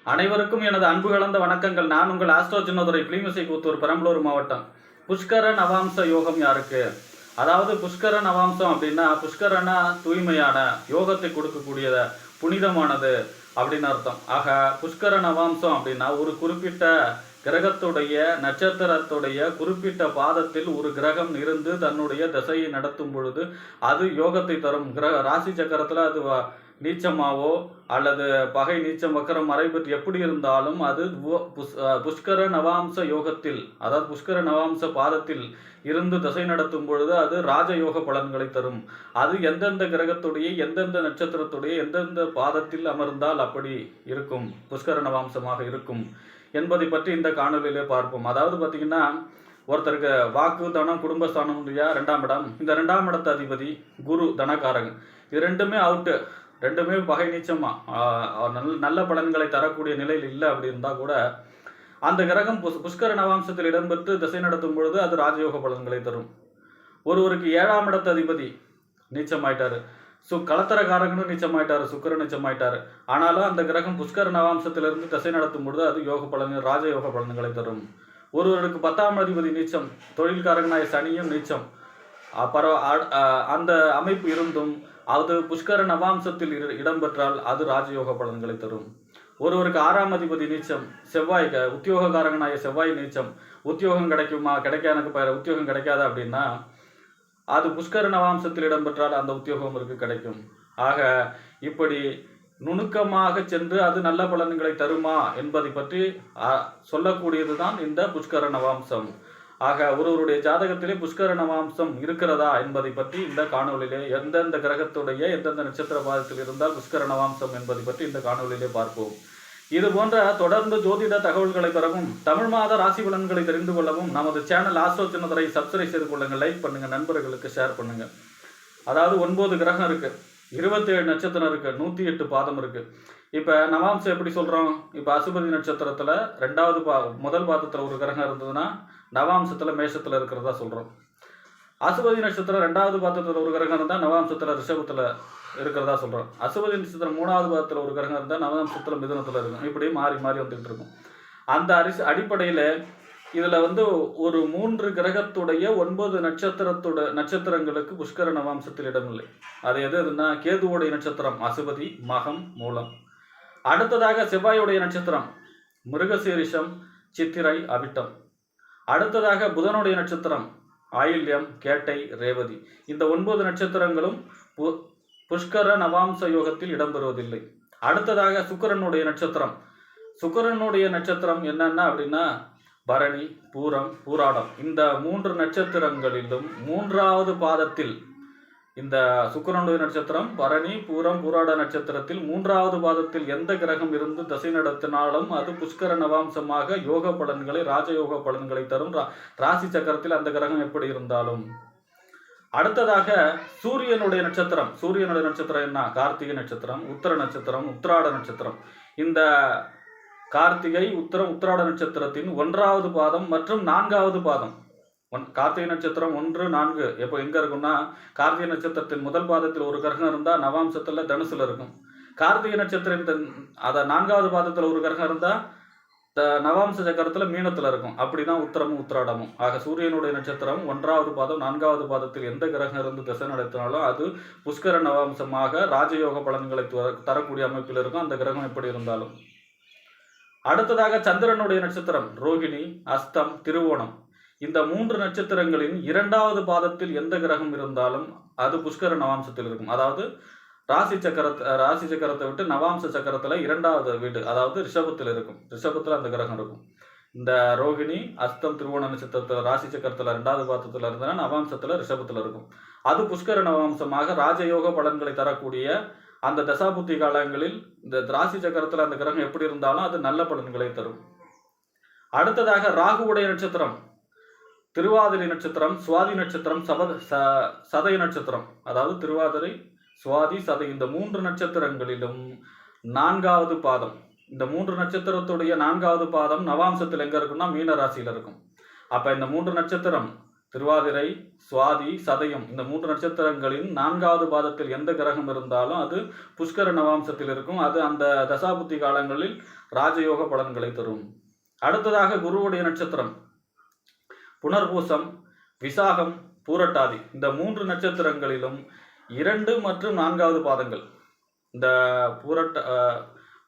அனைவருக்கும் எனது அன்பு கலந்த வணக்கங்கள். நான் உங்கள் ஆஸ்ட்ரோ சின்னதுரை கிளிமிசை கூத்தூர் பெரம்பலூர் மாவட்டம். புஷ்கர நவாம்ச யோகம் யாருக்கு? அதாவது புஷ்கர நவாம்சம் அப்படின்னா புஷ்கரனா தூய்மையான யோகத்தை கொடுக்கக்கூடியத புனிதமானது அப்படின்னு அர்த்தம். ஆக புஷ்கர நவாம்சம் அப்படின்னா ஒரு குறிப்பிட்ட கிரகத்துடைய நட்சத்திரத்துடைய குறிப்பிட்ட பாதத்தில் ஒரு கிரகம் இருந்து தன்னுடைய திசையை நடத்தும் பொழுது அது யோகத்தை தரும். ராசி சக்கரத்தில் அது நீச்சமாவோ அல்லது பகை நீச்சம் வக்கரம் மறைபெற்று எப்படி இருந்தாலும் அது புஷ்கர நவாம்ச யோகத்தில், அதாவது புஷ்கர நவாம்ச பாதத்தில் இருந்து திசை நடத்தும் பொழுது அது ராஜயோக பலன்களை தரும். அது எந்தெந்த கிரகத்துடைய எந்தெந்த நட்சத்திரத்துடைய எந்தெந்த பாதத்தில் அமர்ந்தால் அப்படி இருக்கும், புஷ்கர நவாம்சமாக இருக்கும் என்பதை பற்றி இந்த காணொலியிலே பார்ப்போம். அதாவது பார்த்தீங்கன்னா, ஒருத்தருக்கு வாக்கு தனம் குடும்பஸ்தானம் இல்லையா, 2ஆம் இடம். இந்த 2ஆம் இடத்து அதிபதி குரு தனகாரகன். இது ரெண்டுமே அவுட்டு, ரெண்டுமே பகை நீச்சமா நல்ல பலன்களை தரக்கூடிய நிலையில் இல்லை அப்படி இருந்தால் கூட அந்த கிரகம் புஷ்கர நவாம்சத்தில் இடம்பெற்று திசை நடத்தும் பொழுது அது ராஜயோக பலன்களை தரும். ஒருவருக்கு 7ஆம் இடத்து அதிபதி நீச்சமாயிட்டாரு, களத்திரக்காரகனும் நீச்சமாயிட்டாரு, சுக்கரன் நீச்சமாயிட்டாரு. ஆனாலும் அந்த கிரகம் புஷ்கர நவாம்சத்திலிருந்து திசை நடத்தும் பொழுது அது யோக பலன்கள் ராஜயோக பலன்களை தரும். ஒருவருக்கு 10ஆம் அதிபதி நீச்சம், தொழில்காரகனாய சனியும் நீச்சம், அப்புறம் அந்த அமைப்பு இருந்தும் அது புஷ்கர நவாம்சத்தில் இடம்பெற்றால் அது ராஜயோக பலன்களை தரும். ஒருவருக்கு 6ஆம் அதிபதி நீச்சம், செவ்வாய் உத்தியோகக்காரகனாய செவ்வாய் நீச்சம், உத்தியோகம் கிடைக்குமா, கிடைக்காத உத்தியோகம் கிடைக்காத அப்படின்னா அது புஷ்கர நவாம்சத்தில் இடம்பெற்றால் அந்த உத்தியோகம் இருக்கு கிடைக்கும். ஆக இப்படி நுணுக்கமாக சென்று அது நல்ல பலன்களை தருமா என்பதை பற்றி சொல்லக்கூடியது தான் இந்த புஷ்கர நவாம்சம். ஆக ஒருவருடைய ஜாதகத்திலே புஷ்கர நவாம்சம் இருக்கிறதா என்பதை பற்றி இந்த காணொலியிலே எந்தெந்த கிரகத்துடைய எந்தெந்த நட்சத்திர பாதத்தில் இருந்தால் புஷ்கர நவாம்சம் என்பதை பற்றி இந்த காணொலியிலே பார்ப்போம். இது போன்ற தொடர்ந்து ஜோதிட தகவல்களை பெறவும் தமிழ் மாத ராசி பலன்களை தெரிந்து கொள்ளவும் நமது சேனல் ஆஸ்ட்ரோ சின்னதுரை சப்ஸ்கிரைப் செய்து கொள்ளுங்கள், லைக் பண்ணுங்க, நண்பர்களுக்கு ஷேர் பண்ணுங்க. அதாவது 9 கிரகம் இருக்கு, 27 நட்சத்திரம் இருக்கு, 108 பாதம் இருக்கு. இப்போ நவாம்சம் எப்படி சொல்கிறோம்? இப்போ அசுபதி நட்சத்திரத்தில் 2வது முதல் பாதத்தில் ஒரு கிரகம் இருந்ததுன்னா நவாம்சத்தில் மேஷத்தில் இருக்கிறதா சொல்கிறோம். அசுபதி நட்சத்திரம் 2வது பாதத்தில் ஒரு கிரகம் இருந்தால் நவாம்சத்தில் ரிஷபத்தில் இருக்கிறதா சொல்கிறோம். அசுபதி நட்சத்திரம் 3வது பாதத்தில் ஒரு கிரகம் இருந்தால் நவாம்சத்தில் மிதுனத்தில் இருக்கும். இப்படி மாறி மாறி வந்துகிட்டு இருக்கும். அந்த அடிப்படையில் இதில் ஒரு 3 கிரகத்துடைய 9 நட்சத்திரங்களுக்கு புஷ்கர நவாம்சத்தில் இடமில்லை. அது எதுனா கேதுவோடைய நட்சத்திரம் அசுபதி, மகம், மூலம். அடுத்ததாக செவ்வாயுடைய நட்சத்திரம் மிருகசீரிஷம், சித்திரை, அவிட்டம். அடுத்ததாக புதனுடைய நட்சத்திரம் ஆயில்யம், கேட்டை, ரேவதி. இந்த 9 நட்சத்திரங்களும் புஷ்கர நவாம்ச யோகத்தில் இடம்பெறுவதில்லை. அடுத்ததாக சுக்கிரனுடைய நட்சத்திரம் என்னன்னா அப்படின்னா பரணி, பூரம், பூராடம். இந்த 3 நட்சத்திரங்களிலும் 3வது பாதத்தில் இந்த சுக்கிரனுடைய நட்சத்திரம் பரணி, பூரம், பூராட நட்சத்திரத்தில் 3வது பாதத்தில் எந்த கிரகம் இருந்து திசை நடத்தினாலும் அது புஷ்கர நவாம்சமாக யோக பலன்களை ராஜயோக பலன்களை தரும். ராசி சக்கரத்தில் அந்த கிரகம் எப்படி இருந்தாலும். அடுத்ததாக சூரியனுடைய நட்சத்திரம் என்ன? கார்த்திகை நட்சத்திரம், உத்தர நட்சத்திரம், உத்திராட நட்சத்திரம். இந்த கார்த்திகை, உத்தரம், உத்திராட நட்சத்திரத்தின் 1வது பாதம் மற்றும் 4வது பாதம். கார்த்திகை நட்சத்திரம் 1, 4 எப்போ எங்கே இருக்கும்னா கார்த்திகை நட்சத்திரத்தின் முதல் பாதத்தில் ஒரு கிரகம் இருந்தால் நவாம்சத்தில் தனுசுல இருக்கும். கார்த்திகை நட்சத்திரத்தின் 4வது பாதத்தில் ஒரு கிரகம் இருந்தால் நவாம்ச சக்கரத்தில் மீனத்தில் இருக்கும். அப்படிதான் உத்தரமும் உத்திராடமும். ஆக சூரியனுடைய நட்சத்திரம் 1வது பாதம் 4வது பாதத்தில் எந்த கிரகம் இருந்து திசை நடத்தினாலும் அது புஷ்கர நவாம்சமாக ராஜயோக பலன்களை தரக்கூடிய அமைப்பில் இருக்கும், அந்த கிரகம் எப்படி இருந்தாலும். அடுத்ததாக சந்திரனுடைய நட்சத்திரம் ரோகிணி, அஸ்தம், திருவோணம். இந்த 3 நட்சத்திரங்களின் 2வது பாதத்தில் எந்த கிரகம் இருந்தாலும் அது புஷ்கர நவாம்சத்தில் இருக்கும். அதாவது ராசி சக்கரத்தை விட்டு நவாம்ச சக்கரத்தில் 2வது வீடு, அதாவது ரிஷபத்தில் இருக்கும். ரிஷபத்தில் அந்த கிரகம் இருக்கும். இந்த ரோகிணி, அஸ்தம், திருவோண நட்சத்திரத்தில் ராசி சக்கரத்தில் 2வது பாதத்தில் இருந்தால் நவாம்சத்தில் ரிஷபத்தில் இருக்கும். அது புஷ்கர நவாம்சமாக ராஜயோக பலன்களை தரக்கூடிய அந்த தசாபுத்தி காலங்களில் இந்த ராசி சக்கரத்தில் அந்த கிரகம் எப்படி இருந்தாலும் அது நல்ல பலன்களை தரும். அடுத்ததாக ராகுவுடைய நட்சத்திரம் திருவாதிரை நட்சத்திரம், சுவாதி நட்சத்திரம், சதய நட்சத்திரம். அதாவது திருவாதிரை, சுவாதி, சதை. இந்த 3 நட்சத்திரங்களிலும் 4வது பாதம். இந்த 3 நட்சத்திரத்துடைய 4வது பாதம் நவாம்சத்தில் எங்கே இருக்குன்னா மீன ராசியில் இருக்கும். அப்போ இந்த 3 நட்சத்திரம் திருவாதிரை, சுவாதி, சதயம் இந்த 3 நட்சத்திரங்களின் 4வது பாதத்தில் எந்த கிரகம் இருந்தாலும் அது புஷ்கர நவாம்சத்தில் இருக்கும். அது அந்த தசாபுத்தி காலங்களில் ராஜயோக பலன்களை தரும். அடுத்ததாக குருவுடைய நட்சத்திரம் புனர்பூசம், விசாகம், பூரட்டாதி இந்த 3 நட்சத்திரங்களிலும் 2 மற்றும் 4வது பாதங்கள். இந்த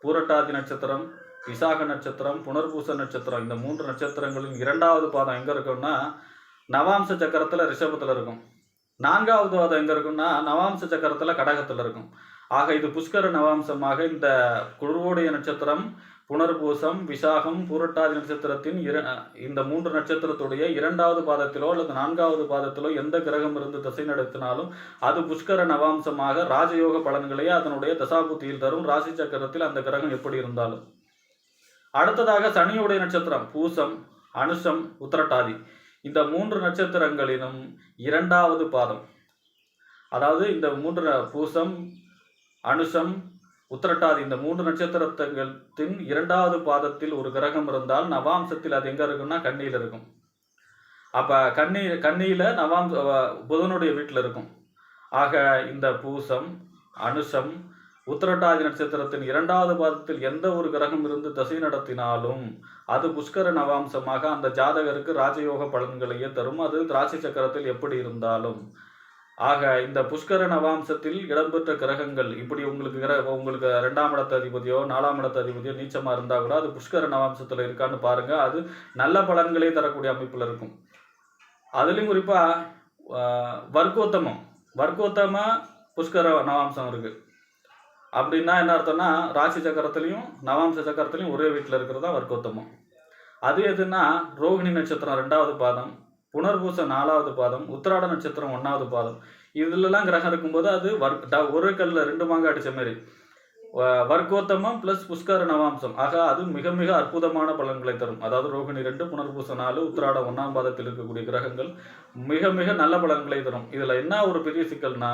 பூரட்டாதி நட்சத்திரம், விசாக நட்சத்திரம், புனர்பூச நட்சத்திரம் இந்த 3 நட்சத்திரங்களின் 2வது பாதம் எங்க இருக்கும்னா நவாம்ச சக்கரத்துல ரிஷபத்துல இருக்கும். 4வது பாதம் எங்க இருக்கும்னா நவாம்ச சக்கரத்துல கடகத்துல இருக்கும். ஆக இது புஷ்கர நவாம்சமாக இந்த குருவுடைய நட்சத்திரம் புனர்பூசம், விசாகம், பூரட்டாதி நட்சத்திரத்தின் இந்த 3 நட்சத்திரத்துடைய 2வது பாதத்திலோ அல்லது 4வது பாதத்திலோ எந்த கிரகம் இருந்து திசை நடத்தினாலும் அது புஷ்கர நவாம்சமாக ராஜயோக பலன்களை அதனுடைய தசாபுத்தியில் தரும். ராசி சக்கரத்தில் அந்த கிரகம் எப்படி இருந்தாலும். அடுத்ததாக சனியுடைய நட்சத்திரம் பூசம், அனுஷம், உத்திரட்டாதி இந்த 3 நட்சத்திரங்களிலும் 2வது பாதம். அதாவது இந்த 3 பூசம், அனுஷம், உத்திரட்டாதி இந்த 3 நட்சத்திரத்தின் 2வது பாதத்தில் ஒரு கிரகம் இருந்தால் நவாம்சத்தில் அது எங்க இருக்கும்னா கன்னியில் இருக்கும். அப்ப கன்னியில புதனுடைய வீட்டில் இருக்கும். ஆக இந்த பூசம், அனுஷம், உத்திரட்டாதி நட்சத்திரத்தின் 2வது பாதத்தில் எந்த ஒரு கிரகம் இருந்து திசை நடத்தினாலும் அது புஷ்கர நவாம்சமாக அந்த ஜாதகருக்கு ராஜயோக பலன்களையே தரும். அது ராசி சக்கரத்தில் எப்படி இருந்தாலும். ஆக இந்த புஷ்கர நவாம்சத்தில் இடம்பெற்ற கிரகங்கள் இப்படி உங்களுக்கு 2ஆம் இடத்து அதிபதியோ 4ஆம் இடத்து அதிபதியோ நீச்சமா இருந்தா கூட அது புஷ்கர நவாம்சத்துல இருக்கான்னு பாருங்க. அது நல்ல பலன்களே தரக்கூடிய அமைப்புல இருக்கும். அதுலயும் குறிப்பா வர்க்கோத்தம புஷ்கர நவாம்சம் இருக்கு. அப்படின்னா என்ன அர்த்தம்னா ராசி சக்கரத்திலையும் நவாம்ச சக்கரத்திலையும் ஒரே வீட்டில் இருக்கிறது தான் வர்க்கோத்தமம். அது எதுன்னா ரோகிணி நட்சத்திரம் 2வது பாதம், புனர்பூசம் 4வது பாதம், உத்திராட நட்சத்திரம் 1வது பாதம் இதுலலாம் கிரகம் இருக்கும்போது அது ஒரு கல்ல 2 மாங்காய் அடிச்ச மாதிரி வர்க்கோத்தமம் பிளஸ் புஷ்கர நவாம்சம். ஆக அது மிக மிக அற்புதமான பலன்களை தரும். அதாவது ரோகிணி 2, புனர்பூசம் 4, உத்திராட 1ஆம் பாதத்தில் இருக்கக்கூடிய கிரகங்கள் மிக மிக நல்ல பலன்களை தரும். இதுல என்ன ஒரு பெரிய சிக்கல்னா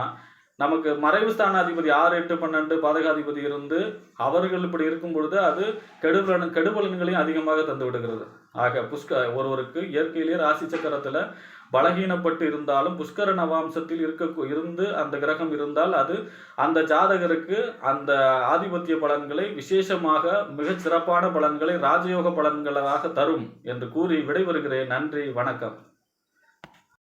நமக்கு மறைவு ஸ்தானாதிபதி 6, 8, 12 பாதகாதிபதி இருந்து அவர்கள் இப்படி இருக்கும் பொழுது அது கெடுபலன்களையும் அதிகமாக தந்து விடுகிறது. ஆக ஒருவருக்கு இயற்கையிலேயே ராசி சக்கரத்துல பலகீனப்பட்டு இருந்தாலும் புஷ்கர நவாம்சத்தில் இருந்து அந்த கிரகம் இருந்தால் அது அந்த ஜாதகருக்கு அந்த ஆதிபத்திய பலன்களை விசேஷமாக மிகச் சிறப்பான பலன்களை ராஜயோக பலன்களாக தரும் என்று கூறி விடைபெறுகிறேன். நன்றி, வணக்கம்.